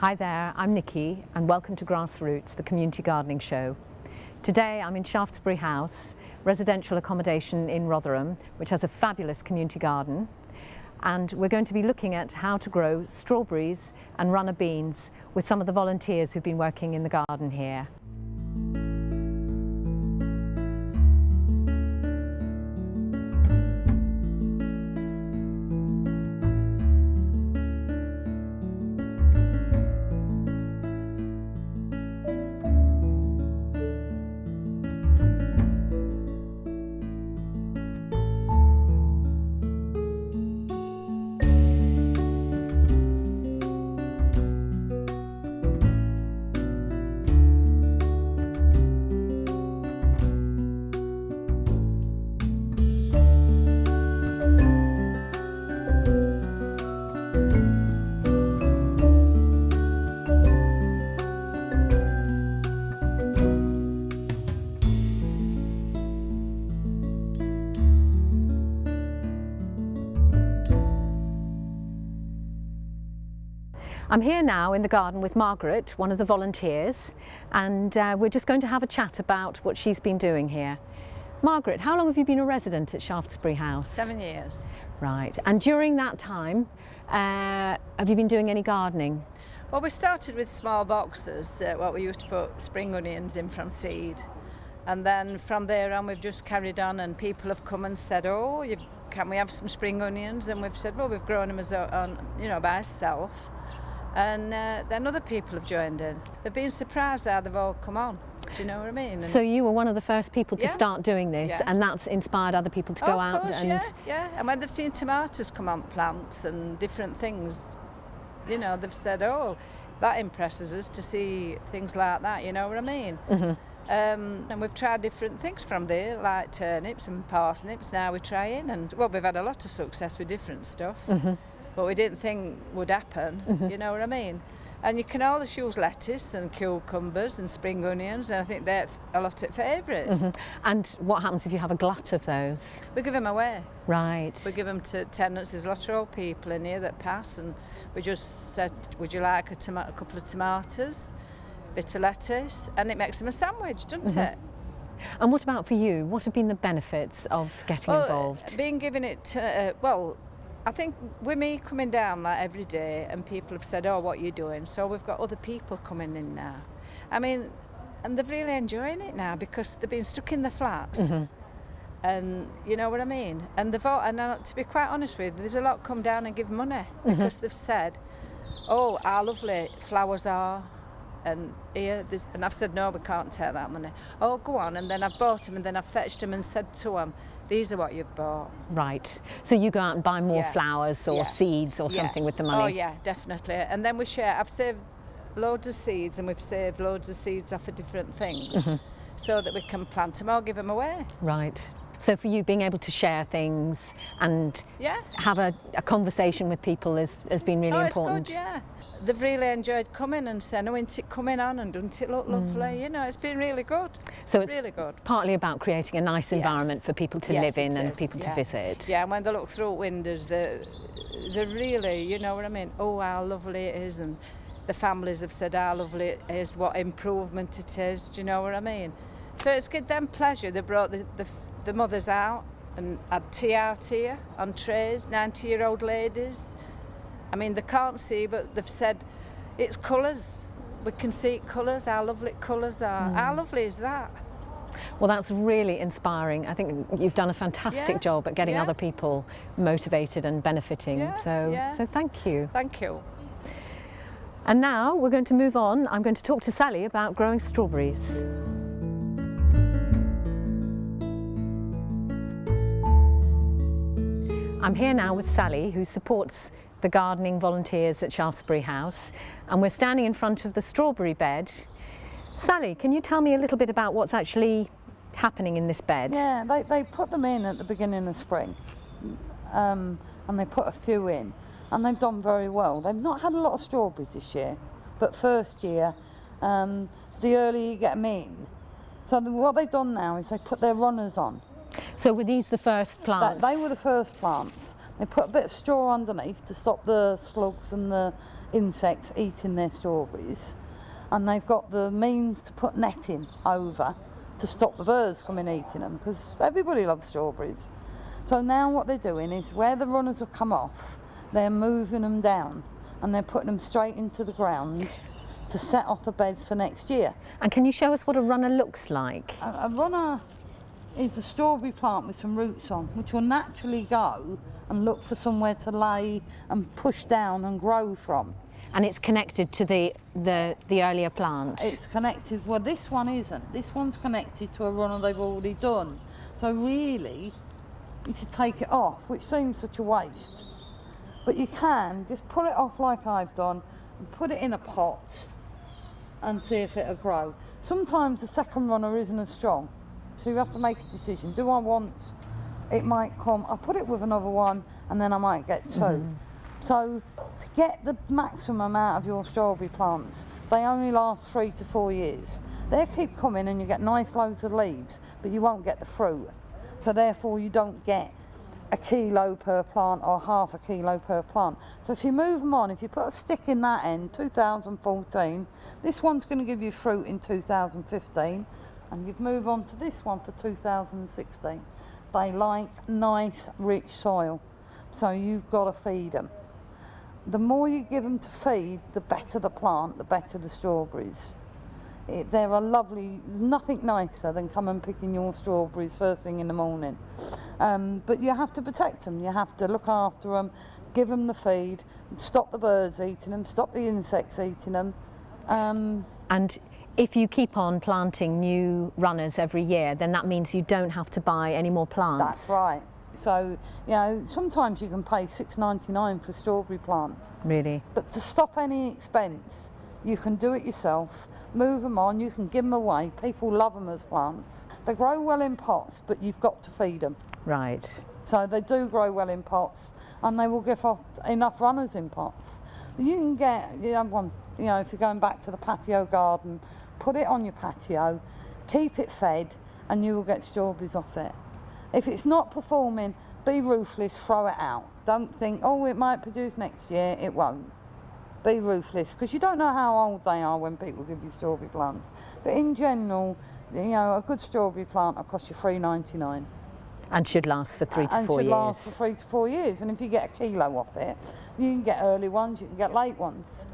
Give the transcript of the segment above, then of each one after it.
Hi there, I'm Nikki and welcome to Grassroots, the community gardening show. Today I'm in Shaftesbury House, residential accommodation in Rotherham, which has a fabulous community garden. And we're going to be looking at how to grow strawberries and runner beans with some of the volunteers who've been working in the garden here. I'm here now in the garden with Margaret, one of the volunteers, and we're just going to have a chat about what she's been doing here. Margaret, how long have you been a resident at Shaftesbury House? 7 years. Right, and during that time, have you been doing any gardening? Well, we started with small boxes, what we used to put spring onions in from seed. And then from there on we've just carried on, and people have come and said, oh, can we have some spring onions? And we've said, well, we've grown them as by ourselves. And then other people have joined in. They've been surprised how they've all come on. Do you know what I mean? So you were one of the first people to start doing this, yes. And that's inspired other people to go out of course, and... Yeah. And when they've seen tomatoes come on plants and different things, you know, they've said, oh, that impresses us to see things like that, you know what I mean? Mm-hmm. And we've tried different things from there, like turnips and parsnips. Now we're trying, and well, we've had a lot of success with different stuff. Mm-hmm. But we didn't think would happen, you know what I mean? And you can always use lettuce and cucumbers and spring onions, and I think they're a lot of favourites. Mm-hmm. And what happens if you have a glut of those? We give them away. Right. We give them to tenants. There's a lot of old people in here that pass, and we just said, would you like a couple of tomatoes, a bit of lettuce, and it makes them a sandwich, doesn't it? And what about for you? What have been the benefits of getting involved? Being given it, I think with me coming down like every day, and people have said, oh, what are you doing? So we've got other people coming in now. I mean, and they're really enjoying it now because they've been stuck in the flats. Mm-hmm. And you know what I mean? And to be quite honest with you, there's a lot come down and give money because they've said, oh, how lovely flowers are. And here, and I've said, no, we can't take that money. Oh, go on. And then I've bought them, and then I've fetched them and said to them, these are what you've bought. Right. So you go out and buy more flowers or seeds or something with the money? Oh, yeah, definitely. And then we share. I've saved loads of seeds, and we've saved loads of seeds off of different things so that we can plant them or give them away. Right. So for you, being able to share things and have a conversation with people has been really important. It's good, yeah. They've really enjoyed coming and saying, oh, isn't it coming on and doesn't it look lovely? You know, it's been really good. So it's really good. Partly about creating a nice environment for people to live in and people to visit. Yeah, and when they look through windows, they're really, you know what I mean? Oh, how lovely it is. And the families have said how lovely it is, what improvement it is. Do you know what I mean? So it's given them pleasure. They brought the mothers out and had tea out here on trays, 90-year-old ladies. I mean, they can't see, but they've said it's colours. We can see colours, how lovely colours are. How lovely is that? Well, that's really inspiring. I think you've done a fantastic job at getting other people motivated and benefiting. So thank you. Thank you. And now we're going to move on. I'm going to talk to Sally about growing strawberries. I'm here now with Sally, who supports the gardening volunteers at Shaftesbury House, and we're standing in front of the strawberry bed. Sally, can you tell me a little bit about what's actually happening in this bed? Yeah, they put them in at the beginning of spring, and they put a few in, and they've done very well. They've not had a lot of strawberries this year, but first year, the earlier you get them in. So what they've done now is they put their runners on. So were these the first plants? They were the first plants. They put a bit of straw underneath to stop the slugs and the insects eating their strawberries, and they've got the means to put netting over to stop the birds coming eating them, because everybody loves strawberries. So now what they're doing is, where the runners have come off, they're moving them down and they're putting them straight into the ground to set off the beds for next year. And can you show us what a runner looks like? A runner is a strawberry plant with some roots on, which will naturally go and look for somewhere to lay and push down and grow from. And it's connected to the earlier plant? It's connected, well this one isn't. This one's connected to a runner they've already done. So really, you should take it off, which seems such a waste. But you can just pull it off like I've done and put it in a pot and see if it'll grow. Sometimes the second runner isn't as strong, so you have to make a decision. Do I want, it might come, I'll put it with another one and then I might get two. So to get the maximum out of your strawberry plants, they only last 3 to 4 years. They'll keep coming and you get nice loads of leaves, but you won't get the fruit. So therefore you don't get a kilo per plant or half a kilo per plant. So if you move them on, if you put a stick in that end, 2014, this one's going to give you fruit in 2015, and you've moved on to this one for 2016. They like nice, rich soil, so you've got to feed them. The more you give them to feed, the better the plant, the better the strawberries. They're a lovely, nothing nicer than come and picking your strawberries first thing in the morning. But you have to protect them, you have to look after them, give them the feed, stop the birds eating them, stop the insects eating them. And if you keep on planting new runners every year, then that means you don't have to buy any more plants. That's right. So, you know, sometimes you can pay $6.99 for a strawberry plant. Really? But to stop any expense, you can do it yourself, move them on, you can give them away. People love them as plants. They grow well in pots, but you've got to feed them. Right. So they do grow well in pots, and they will give off enough runners in pots. You can get, you know, if you're going back to the patio garden, put it on your patio, keep it fed, and you will get strawberries off it. If it's not performing, be ruthless, throw it out. Don't think, oh, it might produce next year, it won't. Be ruthless, because you don't know how old they are when people give you strawberry plants. But in general, you know, a good strawberry plant will cost you $3.99. And should last for 3 to 4 years. And should last for 3 to 4 years. And if you get a kilo off it, you can get early ones, you can get late ones.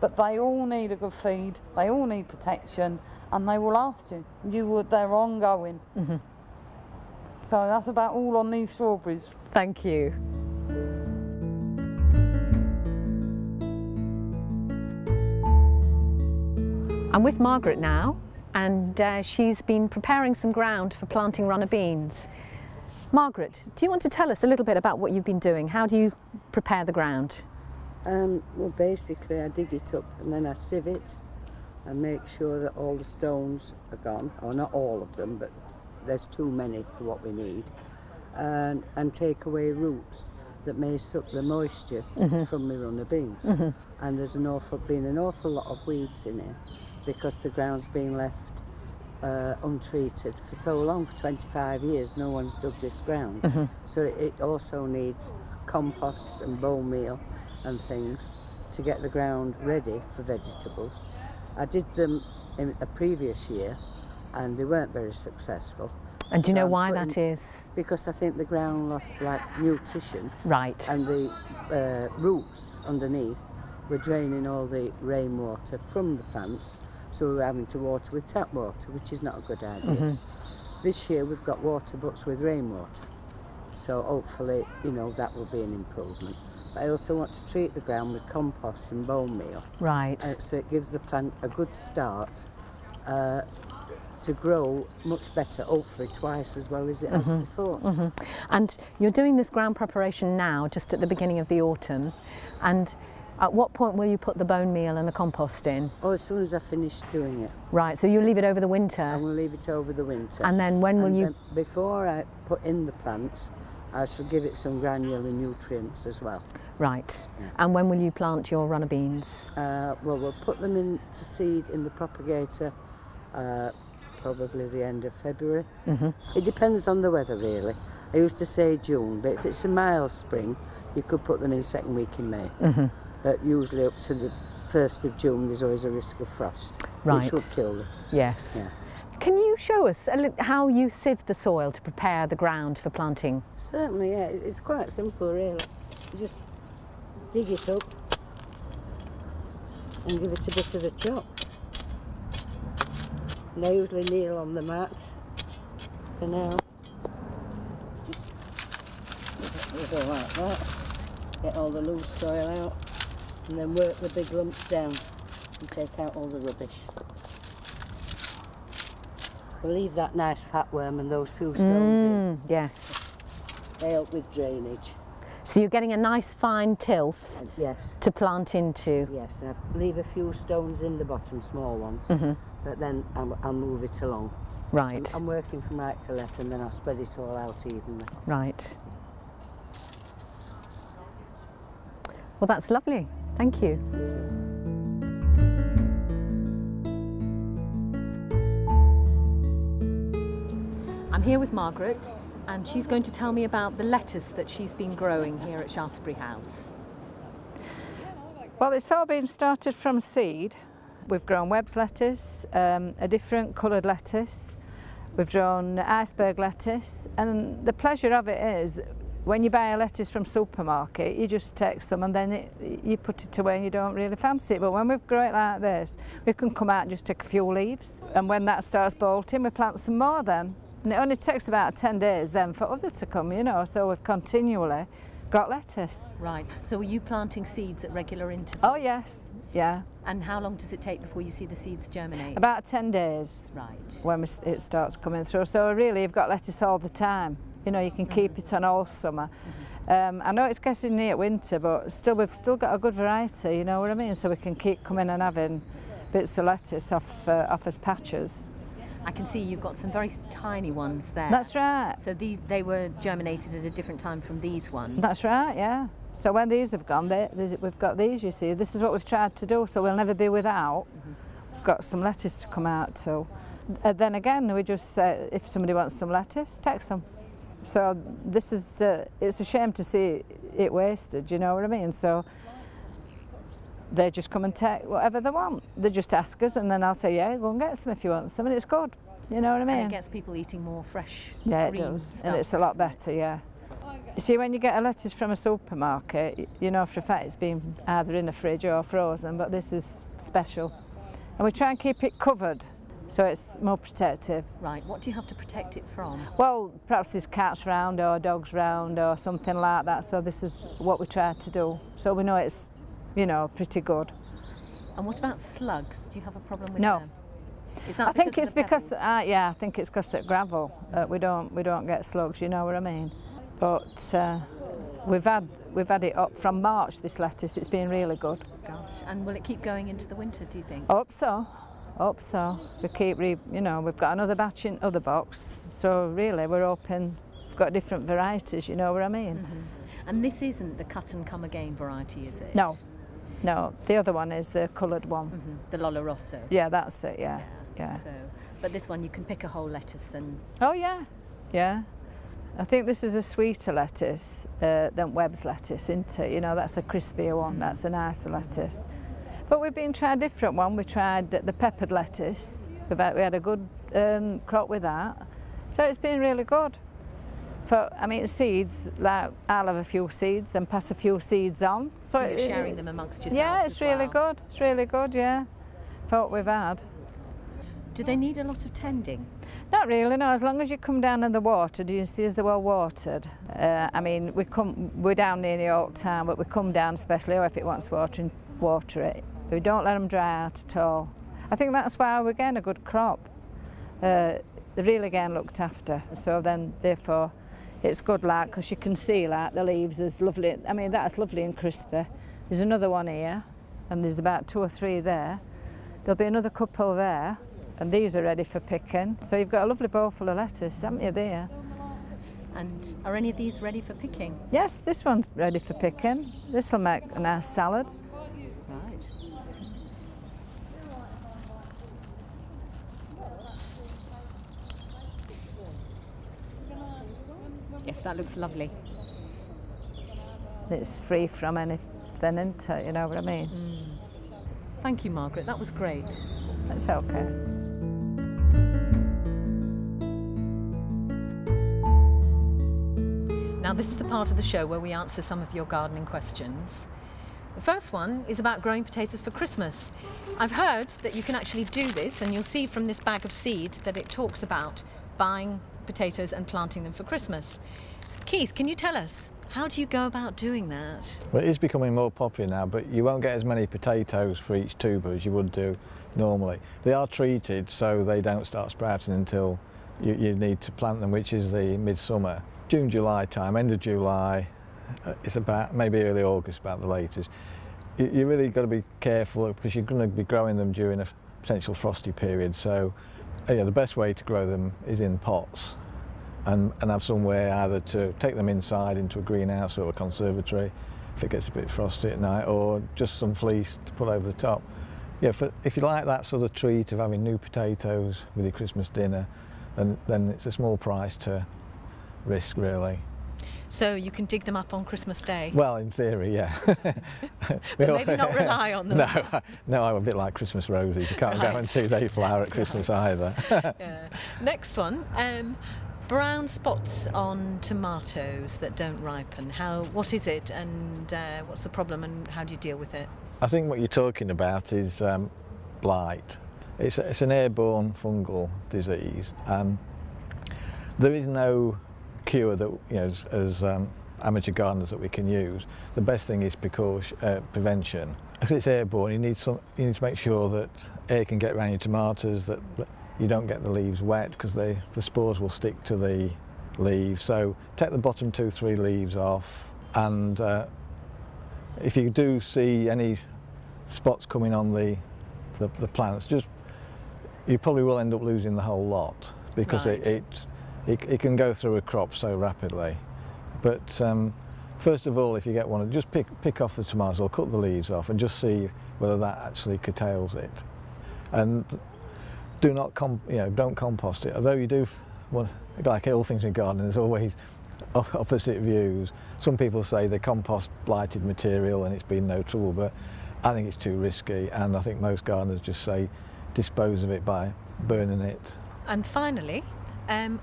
But they all need a good feed, they all need protection, and they will last you. They're ongoing. So that's about all on these strawberries. Thank you. I'm with Margaret now, and she's been preparing some ground for planting runner beans. Margaret, do you want to tell us a little bit about what you've been doing? How do you prepare the ground? Well, basically I dig it up and then I sieve it and make sure that all the stones are gone, or not all of them, but there's too many for what we need, and take away roots that may suck the moisture from my runner beans. And there's been an awful lot of weeds in here because the ground's been left untreated for so long. For 25 years no one's dug this ground. So it also needs compost and bone meal and things to get the ground ready for vegetables. I did them in a previous year and they weren't very successful. And do you know why that is? Because I think the ground lost nutrition. Right. And the roots underneath were draining all the rainwater from the plants, so we were having to water with tap water, which is not a good idea. This year we've got water butts with rainwater, so hopefully, you know, that will be an improvement. But I also want to treat the ground with compost and bone meal. Right. So it gives the plant a good start to grow much better, hopefully twice as well as it has before. And you're doing this ground preparation now, just at the beginning of the autumn, and at what point will you put the bone meal and the compost in? Oh, as soon as I finish doing it. Right, so you leave it over the winter? I will leave it over the winter. And then when will you... Before I put in the plants, I shall give it some granular nutrients as well. Right. Yeah. And when will you plant your runner beans? Well, we'll put them into seed in the propagator probably the end of February. It depends on the weather, really. I used to say June, but if it's a mild spring, you could put them in second week in May. But usually up to the 1st of June there's always a risk of frost, Right. which would kill them. Yes. Yeah. Can you show us how you sieve the soil to prepare the ground for planting? Certainly, yeah, it's quite simple really. You just dig it up and give it a bit of a chop. And I usually kneel on the mat for now. Just go like that, get all the loose soil out, and then work the big lumps down and take out all the rubbish. We'll leave that nice fat worm and those few stones in. Yes. They help with drainage. So you're getting a nice fine tilth Yes. to plant into. Yes, and I leave a few stones in the bottom, small ones, but then I'll move it along. Right. I'm working from right to left and then I'll spread it all out evenly. Right. Well, that's lovely. Thank you. I'm here with Margaret, and she's going to tell me about the lettuce that she's been growing here at Shaftesbury House. Well, it's all been started from seed. We've grown Webb's lettuce, a different coloured lettuce. We've grown iceberg lettuce, and the pleasure of it is when you buy a lettuce from supermarket, you just take some and then you put it away and you don't really fancy it. But when we've grown it like this, we can come out and just take a few leaves, and when that starts bolting, we plant some more then. And it only takes about 10 days then for other to come, you know, so we've continually got lettuce. Right. So are you planting seeds at regular intervals? Oh yes, yeah. And how long does it take before you see the seeds germinate? About 10 days Right. when it starts coming through. So really you've got lettuce all the time. You know, you can keep it on all summer. I know it's getting near winter, but still we've still got a good variety, you know what I mean? So we can keep coming and having bits of lettuce off as patches. I can see you've got some very tiny ones there. That's right. So they were germinated at a different time from these ones. That's right, yeah. So when these have gone, we've got these, you see. This is what we've tried to do, so we'll never be without. We've got some lettuce to come out too. Then again, we just say, if somebody wants some lettuce, take some. So this is, it's a shame to see it wasted, you know what I mean? So they just come and take whatever they want. They just ask us, and then I'll say, yeah, go and get some if you want some, and it's good. You know what I mean? And it gets people eating more fresh, yeah, it green does, stuff. and it's a lot better, yeah. You see, when you get a lettuce from a supermarket, you know for a fact it's been either in a fridge or frozen, but this is special. And we try and keep it covered, so it's more protective. Right, what do you have to protect it from? Well, perhaps there's cats round or dogs round or something like that, so this is what we try to do. So we know it's, you know, pretty good. And what about slugs? Do you have a problem with No. them? Is that I think it's of the because, pebbles? yeah, I think it's because at gravel we don't get slugs, you know what I mean? But we've had it up from March, this lettuce. It's been really good. Gosh, and will it keep going into the winter, do you think? Hope so. Hope so. We keep, you know, we've got another batch in other box, so really we're hoping we've got different varieties, you know what I mean? And this isn't the cut and come again variety, is it? No, no. The other one is the coloured one. The Lollo Rosso. Yeah, that's it. Yeah, yeah. So, but this one you can pick a whole lettuce and. Oh yeah, yeah. I think this is a sweeter lettuce than Webb's lettuce, isn't it? You know, that's a crispier one. That's a nicer lettuce. But we've been trying a different one. We tried the peppered lettuce. We had a good crop with that. So it's been really good. I mean, seeds, like I'll have a few seeds and pass a few seeds on. So you're sharing them amongst yourselves. Yeah, it's really well. good. It's really good, yeah. For what we've had. Do they need a lot of tending? Not really, no. As long as you come down in the water, do you see as they're well watered? I mean, we're down near the Old Town, but we come down especially if it wants water and water it. We don't let them dry out at all. I think that's why we're getting a good crop. They're really getting looked after, so then therefore it's good, like, because you can see like the leaves is lovely. I mean, that's lovely and crispy. There's another one here, and there's about 2 or 3 there. There'll be another couple there, and these are ready for picking. So you've got a lovely bowl full of lettuce, haven't you, there? And are any of these ready for picking? Yes, this one's ready for picking. This will make a nice salad. Right. Yes, that looks lovely. It's free from any then, isn't it? You know what I mean? Thank you, Margaret. That was great. It's okay. Now, this is the part of the show where we answer some of your gardening questions. The first one is about growing potatoes for Christmas. I've heard that you can actually do this, and you'll see from this bag of seed that it talks about buying potatoes and planting them for Christmas. Keith, can you tell us, how do you go about doing that? Well, it is becoming more popular now, but you won't get as many potatoes for each tuber as you would do normally. They are treated so they don't start sprouting until you need to plant them, which is the midsummer. June, July time, end of July, it's about maybe early August, about the latest. You really got to be careful because you're going to be growing them during a potential frosty period. So, yeah, the best way to grow them is in pots and have somewhere either to take them inside into a greenhouse or a conservatory if it gets a bit frosty at night, or just some fleece to put over the top. Yeah, if you like that sort of treat of having new potatoes with your Christmas dinner, then it's a small price to risk, really. So you can dig them up on Christmas Day? Well, in theory, yeah. But maybe not rely on them. No, I'm a bit like Christmas roses. You can't guarantee they flower at Christmas either. Yeah. Next one, brown spots on tomatoes that don't ripen. What is it, and what's the problem, and how do you deal with it? I think what you're talking about is blight. It's an airborne fungal disease. There is no cure that, as amateur gardeners, that we can use. The best thing is prevention. If it's airborne, you need to make sure that air can get around your tomatoes, that you don't get the leaves wet, because the spores will stick to the leaves. So take the bottom 2-3 leaves off, and if you do see any spots coming on the plants, you probably will end up losing the whole lot, because right. it can go through a crop so rapidly. But first of all, if you get one, just pick off the tomatoes or cut the leaves off and just see whether that actually curtails it. And do not don't compost it. Although you do, well, like all things in gardening, there's always opposite views. Some people say they compost blighted material and it's been no trouble, but I think it's too risky, and I think most gardeners just say dispose of it by burning it. And finally,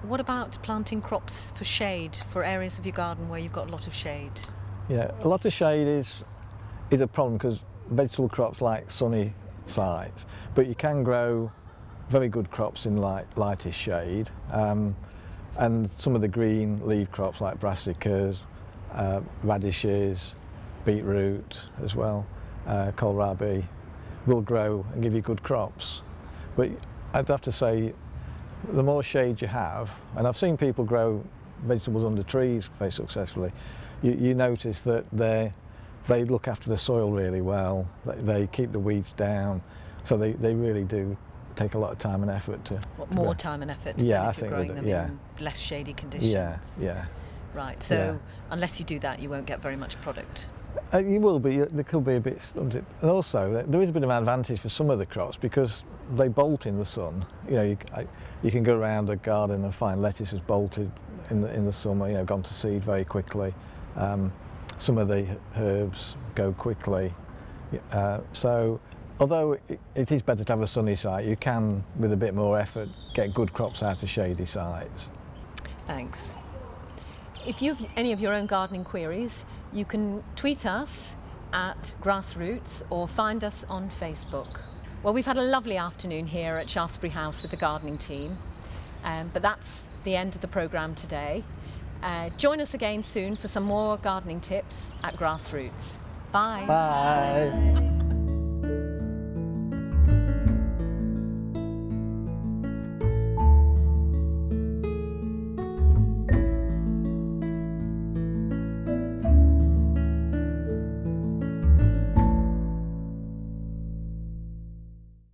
what about planting crops for shade, for areas of your garden where you've got a lot of shade? Yeah, a lot of shade is a problem, because vegetable crops like sunny sites, but you can grow very good crops in lightest shade, and some of the green leaf crops like brassicas, radishes, beetroot as well, kohlrabi, will grow and give you good crops. But I'd have to say, the more shade you have, and I've seen people grow vegetables under trees very successfully, you notice that they look after the soil really well, they keep the weeds down, so they really do take a lot of time and effort to... More time and effort yeah, than if you're growing them in less shady conditions? Yeah. Right, so unless you do that, you won't get very much product. You will be, there could be a bit stunted. And also, there is a bit of an advantage for some of the crops, because they bolt in the sun. You can go around a garden and find lettuces bolted in the summer, gone to seed very quickly. Some of the herbs go quickly. So, although it is better to have a sunny site, you can, with a bit more effort, get good crops out of shady sites. Thanks. If you have any of your own gardening queries, you can tweet us at Grassroots or find us on Facebook. Well, we've had a lovely afternoon here at Shaftesbury House with the gardening team, but that's the end of the programme today. Join us again soon for some more gardening tips at Grassroots. Bye. Bye.